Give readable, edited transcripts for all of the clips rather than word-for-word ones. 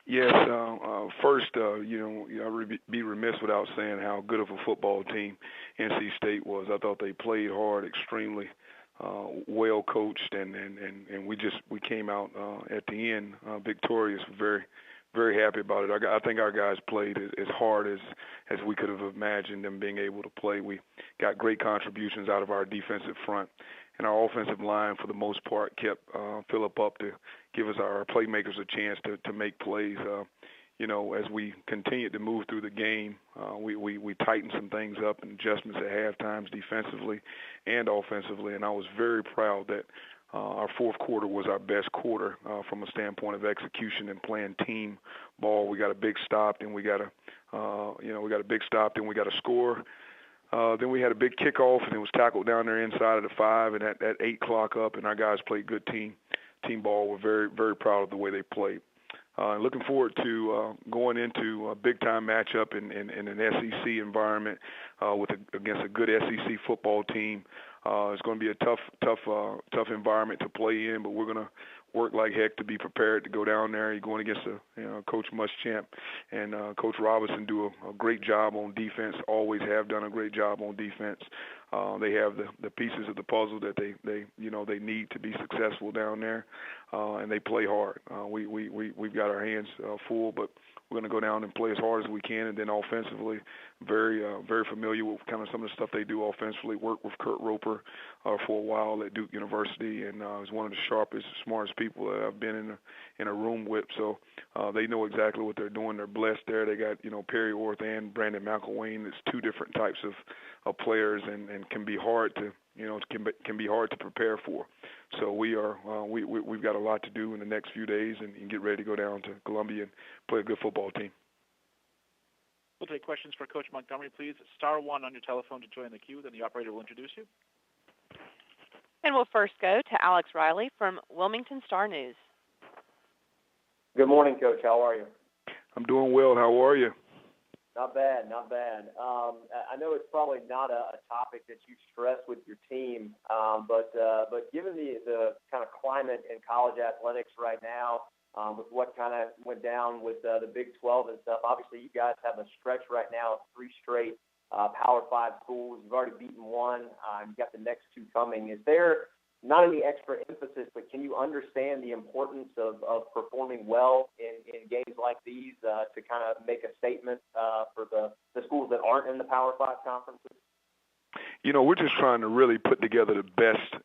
Yes. First, I would be remiss without saying how good of a football team NC State was. I thought they played hard, extremely well coached, and we came out at the end victorious. Very happy about it. I think our guys played as hard as we could have imagined them being able to play. We got great contributions out of our defensive front, and our offensive line, for the most part, kept Phillip up to give us our playmakers a chance to make plays. As we continued to move through the game, we tightened some things up and adjustments at half times defensively and offensively, and I was very proud that our fourth quarter was our best quarter from a standpoint of execution and playing team ball. We got a big stop, and we got a score. Then we had a big kickoff, and it was tackled down there inside of the 5, and at 8 o'clock up, and our guys played good team ball. We're very, very proud of the way they played. Looking forward to going into a big-time matchup in an SEC environment against a good SEC football team. It's going to be a tough environment to play in, but we're going to work like heck to be prepared to go down there. You're going against Coach Muschamp and Coach Robinson do a great job on defense, always have done a great job on defense. They have the pieces of the puzzle that they need to be successful down there, and they play hard. We've got our hands full, but we're going to go down and play as hard as we can, and then offensively, very familiar with kind of some of the stuff they do offensively. Worked with Kurt Roper for a while at Duke University, and is one of the sharpest, smartest people that I've been in a room with. So they know exactly what they're doing. They're blessed there. They got Perry Orth and Brandon McElwain. It's two different types of players, and can be hard to can be hard to prepare for. So we've got a lot to do in the next few days and get ready to go down to Columbia and play a good football team. We'll take questions for Coach Montgomery, please. Star 1 on your telephone to join the queue, then the operator will introduce you. And we'll first go to Alex Riley from Wilmington Star News. Good morning, Coach. How are you? I'm doing well. How are you? Not bad. I know it's probably not a topic that you stress with your team, but given the kind of climate in college athletics right now, with what kind of went down with the Big 12 and stuff, obviously you guys have a stretch right now of 3 straight Power 5 schools. You've already beaten one. You've got the next 2 coming. Is there not any extra emphasis, but can you understand the importance of performing well in games like these to kind of make a statement for the schools that aren't in the Power 5 conferences? We're just trying to really put together the best,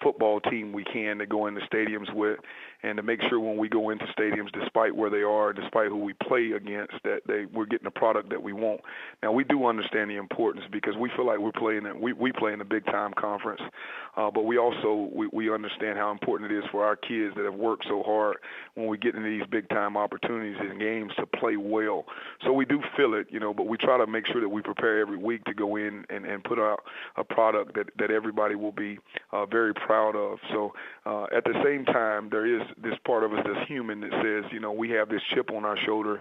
football team we can to go into stadiums with, and to make sure when we go into stadiums, despite where they are, despite who we play against, that we're getting the product that we want. Now, we do understand the importance because we feel like we play in a big-time conference, but we also we understand how important it is for our kids that have worked so hard when we get into these big-time opportunities in games to play well. So we do feel it, but we try to make sure that we prepare every week to go in and put out a product that everybody will be very proud of. So at the same time, there is this part of us that's human that says, we have this chip on our shoulder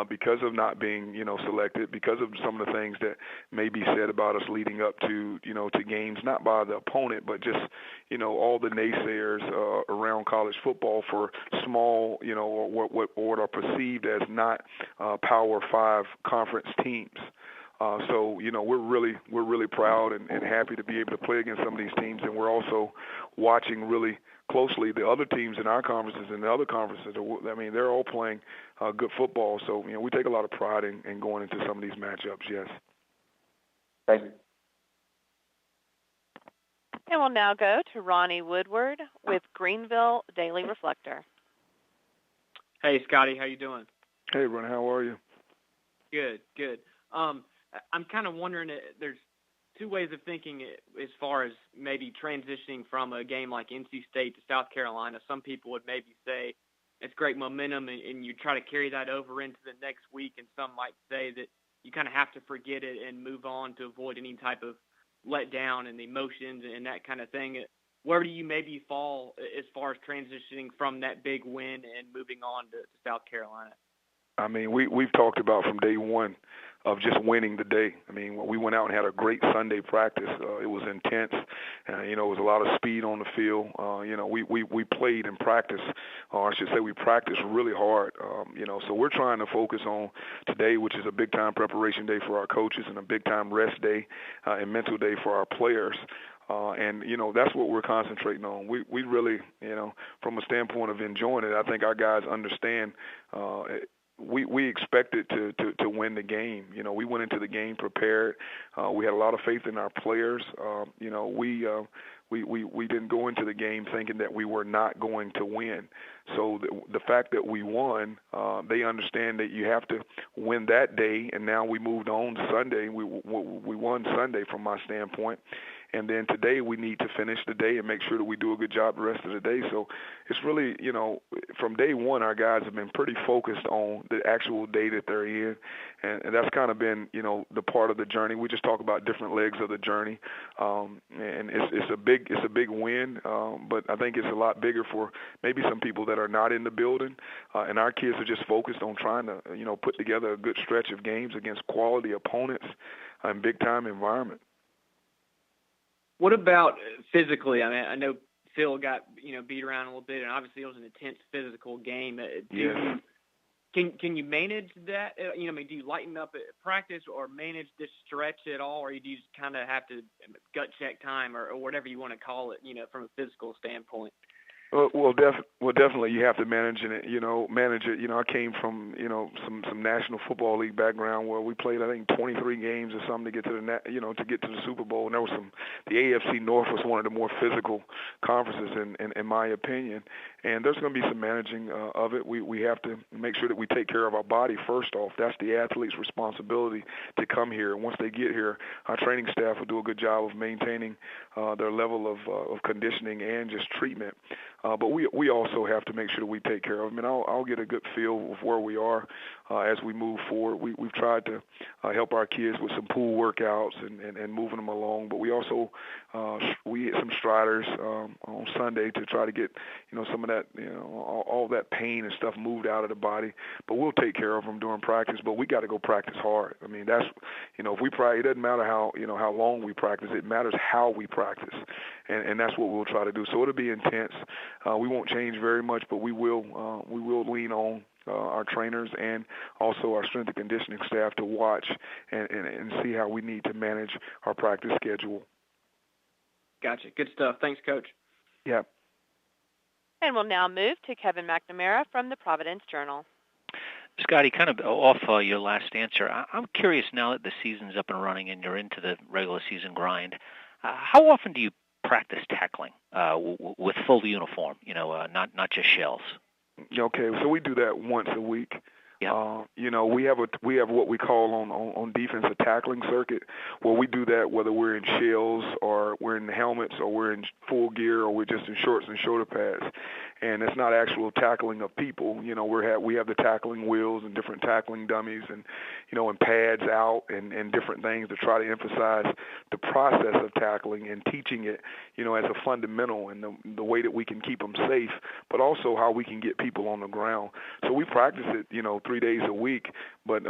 because of not being, selected, because of some of the things that may be said about us leading up to, to games, not by the opponent, but just, all the naysayers around college football for small, or what are perceived as not Power 5 conference teams. So we're really proud and happy to be able to play against some of these teams, and we're also watching really closely the other teams in our conferences and the other conferences. I mean, they're all playing good football, so we take a lot of pride in going into some of these matchups. Yes. Thank you. And we'll now go to Ronnie Woodward with Greenville Daily Reflector. Hey, Scotty, how you doing? Hey, Ron, how are you? Good. I'm kind of wondering, there's 2 ways of thinking as far as maybe transitioning from a game like NC State to South Carolina. Some people would maybe say it's great momentum and you try to carry that over into the next week, and some might say that you kind of have to forget it and move on to avoid any type of letdown and emotions and that kind of thing. Where do you maybe fall as far as transitioning from that big win and moving on to South Carolina? I mean, we've talked about from day one of just winning the day. I mean, we went out and had a great Sunday practice. It was intense. It was a lot of speed on the field. We played and practiced, or I should say we practiced really hard. So we're trying to focus on today, which is a big-time preparation day for our coaches and a big-time rest day and mental day for our players. That's what we're concentrating on. We really, from a standpoint of enjoying it, I think our guys understand we expected to win the game. We went into the game prepared. We had a lot of faith in our players. We didn't go into the game thinking that we were not going to win. So the fact that we won, they understand that you have to win that day. And now we moved on to Sunday. We won Sunday from my standpoint. And then today we need to finish the day and make sure that we do a good job the rest of the day. So it's really, from day one, our guys have been pretty focused on the actual day that they're in. And that's kind of been, the part of the journey. We just talk about different legs of the journey. And it's a big win. But I think it's a lot bigger for maybe some people that are not in the building. And our kids are just focused on trying to, put together a good stretch of games against quality opponents and big-time environment. What about physically? I mean, I know Phil got beat around a little bit, and obviously it was an intense physical game. Can you manage that? Do you lighten up at practice or manage this stretch at all, or do you just kind of have to gut check time or whatever you want to call it, from a physical standpoint? Well, definitely you have to manage it. I came from some National Football League background where we played I think 23 games or something to get to the Super Bowl, and there was the AFC North was one of the more physical conferences in my opinion. And there's going to be some managing of it. We have to make sure that we take care of our body first off. That's the athlete's responsibility to come here. And once they get here, our training staff will do a good job of maintaining their level of conditioning and just treatment. But we also have to make sure that we take care of them. And I'll get a good feel of where we are as we move forward. We've tried to help our kids with some pool workouts and moving them along. But we also we hit some striders on Sunday to try to get some of that all that pain and stuff moved out of the body. But we'll take care of them during practice. But we got to go practice hard. I mean that's if we practice, it doesn't matter how long we practice. It matters how we practice, and that's what we'll try to do. So it'll be intense. We won't change very much, but we will lean on our trainers and also our strength and conditioning staff to watch and see how we need to manage our practice schedule. Gotcha. Good stuff. Thanks, Coach. Yeah. And we'll now move to Kevin McNamara from the Providence Journal. Scottie, kind of off your last answer, I'm curious now that the season's up and running and you're into the regular season grind, how often do you practice tackling with full uniform, not just shells? Okay, so we do that once a week. Yeah. We have what we call on defense a tackling circuit, where we do that whether we're in shells or we're in helmets or we're in full gear or we're just in shorts and shoulder pads. And it's not actual tackling of people. We have the tackling wheels and different tackling dummies and pads out and different things to try to emphasize the process of tackling and teaching it, as a fundamental and the way that we can keep them safe, but also how we can get people on the ground. So we practice it, 3 days a week, but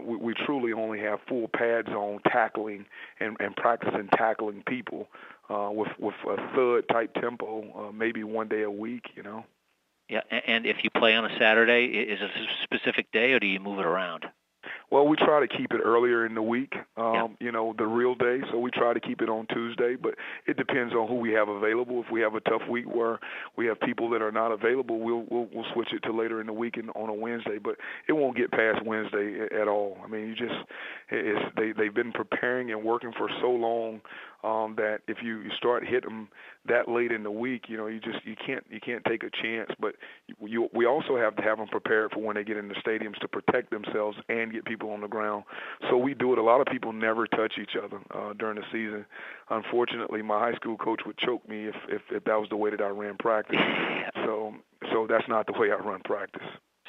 we truly only have full pads on tackling and practicing tackling people with a thud type tempo, maybe 1 day a week, Yeah, and if you play on a Saturday, is it a specific day or do you move it around? Well, we try to keep it earlier in the week, the real day. So we try to keep it on Tuesday, but it depends on who we have available. If we have a tough week where we have people that are not available, we'll switch it to later in the week and on a Wednesday. But it won't get past Wednesday at all. I mean, they've been preparing and working for so long that if you start hitting them that late in the week, you can't take a chance. But we also have to have them prepared for when they get in the stadiums to protect themselves and get people on the ground. So we do it. A lot of people never touch each other during the season. Unfortunately, my high school coach would choke me if that was the way that I ran practice. So that's not the way I run practice.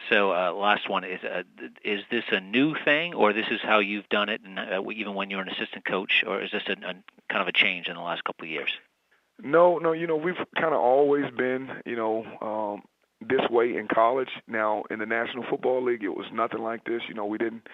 So last one, is this a new thing, or this is how you've done it, and even when you're an assistant coach, or is this a kind of a change in the last couple of years? No, we've kind of always been, this way in college. Now, in the National Football League, it was nothing like this. We didn't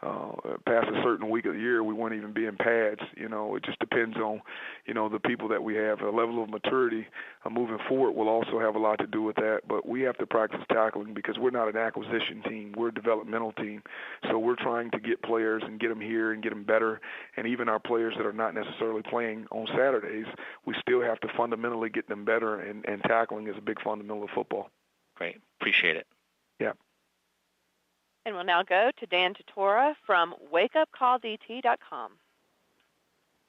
past a certain week of the year, we weren't even being pads. It just depends on, the people that we have. A level of maturity moving forward will also have a lot to do with that. But we have to practice tackling because we're not an acquisition team. We're a developmental team. So we're trying to get players and get them here and get them better. And even our players that are not necessarily playing on Saturdays, we still have to fundamentally get them better. And tackling is a big fundamental of football. Great. Appreciate it. Yeah. And we'll now go to Dan Tortora from wakeupcalldt.com.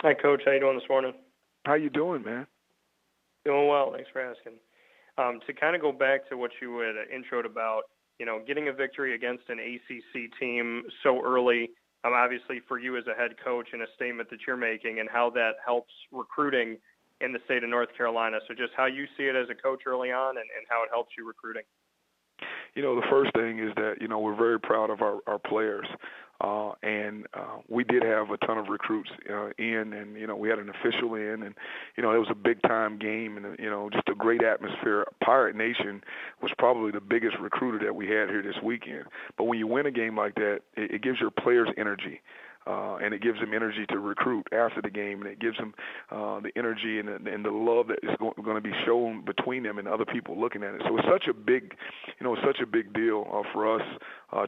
Hi, Coach. How you doing this morning? How you doing, man? Doing well. Thanks for asking. To kind of go back to what you had introed about, getting a victory against an ACC team so early, obviously for you as a head coach and a statement that you're making and how that helps recruiting in the state of North Carolina. So just how you see it as a coach early on and how it helps you recruiting. The first thing is that, we're very proud of our players. And we did have a ton of recruits in, and, we had an official in, and, it was a big-time game and, just a great atmosphere. Pirate Nation was probably the biggest recruiter that we had here this weekend. But when you win a game like that, it gives your players energy. And it gives them energy to recruit after the game, and it gives them the energy and the love that is going to be shown between them and other people looking at it. So it's such a big, deal for us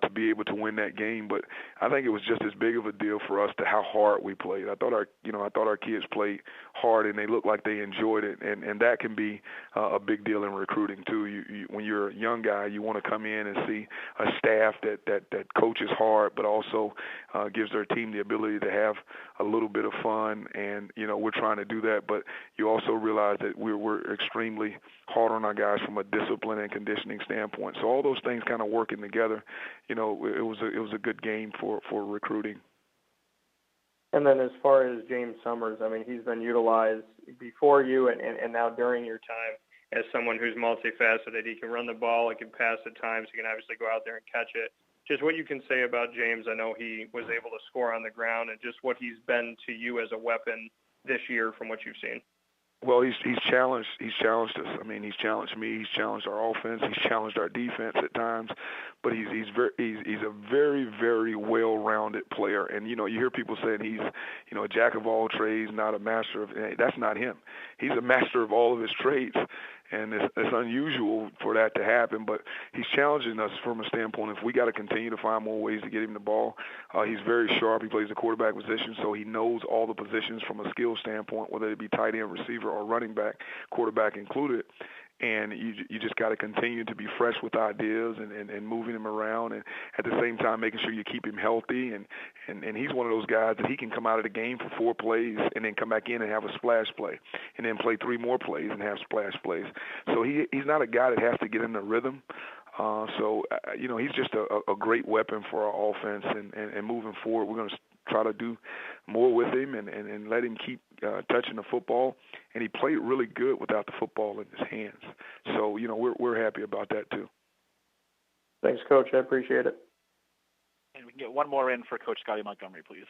to be able to win that game. But I think it was just as big of a deal for us to how hard we played. I thought our kids played hard and they looked like they enjoyed it, and that can be a big deal in recruiting too. When you're a young guy, you want to come in and see a staff that coaches hard, but also gives their team the ability to have a little bit of fun, and we're trying to do that. But you also realize that we're extremely hard on our guys from a discipline and conditioning standpoint. So all those things kind of working together, it was a good game for recruiting. And then as far as James Summers, he's been utilized before you and now during your time as someone who's multifaceted. He can run the ball, he can pass at times, he can obviously go out there and catch it. Just what you can say about James. I know he was able to score on the ground, and just what he's been to you as a weapon this year from what you've seen. Well, he's challenged. He's challenged us. He's challenged me. He's challenged our offense. He's challenged our defense at times. But he's a very, very well-rounded player. And you hear people saying he's a jack of all trades, not a master of. That's not him. He's a master of all of his trades. And it's unusual for that to happen, but he's challenging us from a standpoint. If we got to continue to find more ways to get him the ball, he's very sharp. He plays the quarterback position, so he knows all the positions from a skill standpoint, whether it be tight end, receiver, or running back, quarterback included. And you just got to continue to be fresh with ideas and moving him around, and at the same time making sure you keep him healthy. And he's one of those guys that he can come out of the game for 4 plays and then come back in and have a splash play, and then play 3 more plays and have splash plays. So he's not a guy that has to get in the rhythm. He's just a great weapon for our offense, and moving forward, we're going to try to do more with him and let him keep touching the football. And he played really good without the football in his hands. So, we're happy about that too. Thanks, Coach. I appreciate it. And we can get one more in for Coach Scottie Montgomery, please.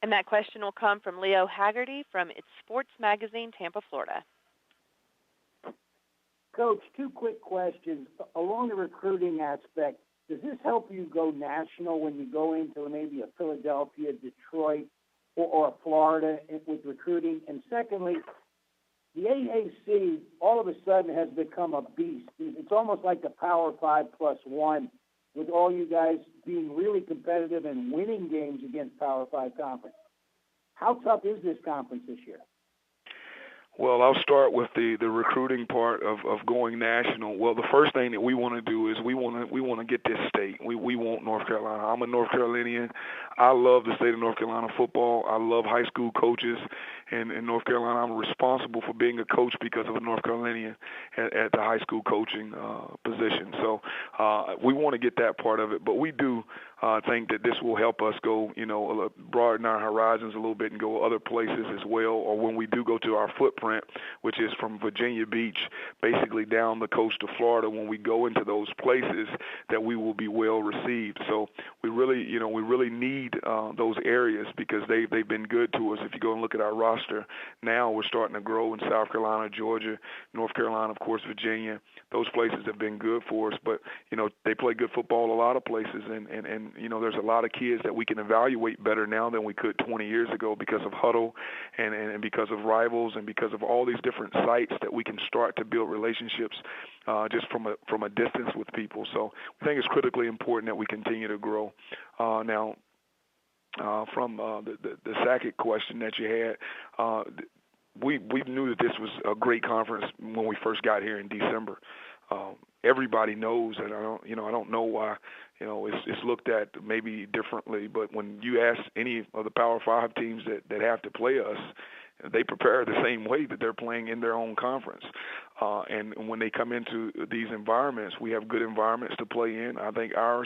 And that question will come from Leo Haggerty from It's Sports Magazine, Tampa, Florida. Coach, 2 quick questions. Along the recruiting aspect, does this help you go national when you go into maybe a Philadelphia, Detroit, or Florida with recruiting? And secondly, the AAC all of a sudden has become a beast. It's almost like the Power 5+1, with all you guys being really competitive and winning games against Power 5 conference. How tough is this conference this year? Well, I'll start with the recruiting part of going national. Well, the first thing that we want to do is we want to get this state. We want North Carolina. I'm a North Carolinian. I love the state of North Carolina football. I love high school coaches in North Carolina. I'm responsible for being a coach because of a North Carolinian at the high school coaching position. So we want to get that part of it. But we do think that this will help us go, broaden our horizons a little bit and go other places as well. Or when we do go to our footprint, which is from Virginia Beach, basically down the coast of Florida, when we go into those places, that we will be well received. So we really need those areas because they've been good to us. If you go and look at our roster roster. Now we're starting to grow in South Carolina, Georgia, North Carolina, of course, Virginia. Those places have been good for us, but, they play good football a lot of places, and there's a lot of kids that we can evaluate better now than we could 20 years ago because of Huddle and because of Rivals and because of all these different sites that we can start to build relationships just from a distance with people. So I think it's critically important that we continue to grow. Now, from the Sackett question that you had, we knew that this was a great conference when we first got here in December. Everybody knows, and I don't know why, it's looked at maybe differently. But when you ask any of the Power 5 teams that have to play us, they prepare the same way that they're playing in their own conference. And when they come into these environments, we have good environments to play in. I think our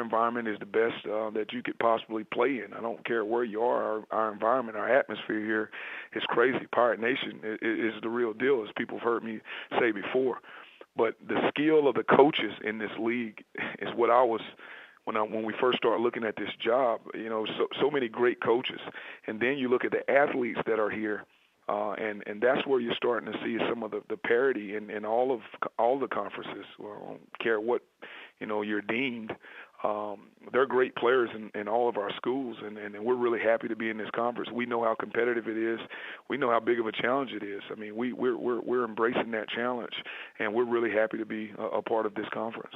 environment is the best that you could possibly play in. I don't care where you are. Our environment, our atmosphere here is crazy. Pirate Nation is the real deal, as people have heard me say before. But the skill of the coaches in this league is what I was when we first started looking at this job. So many great coaches, and then you look at the athletes that are here, and that's where you're starting to see some of the parity in all the conferences. Well, I don't care what you're deemed. They're great players in all of our schools, and we're really happy to be in this conference. We know how competitive it is. We know how big of a challenge it is. I mean, we're embracing that challenge, and we're really happy to be a part of this conference.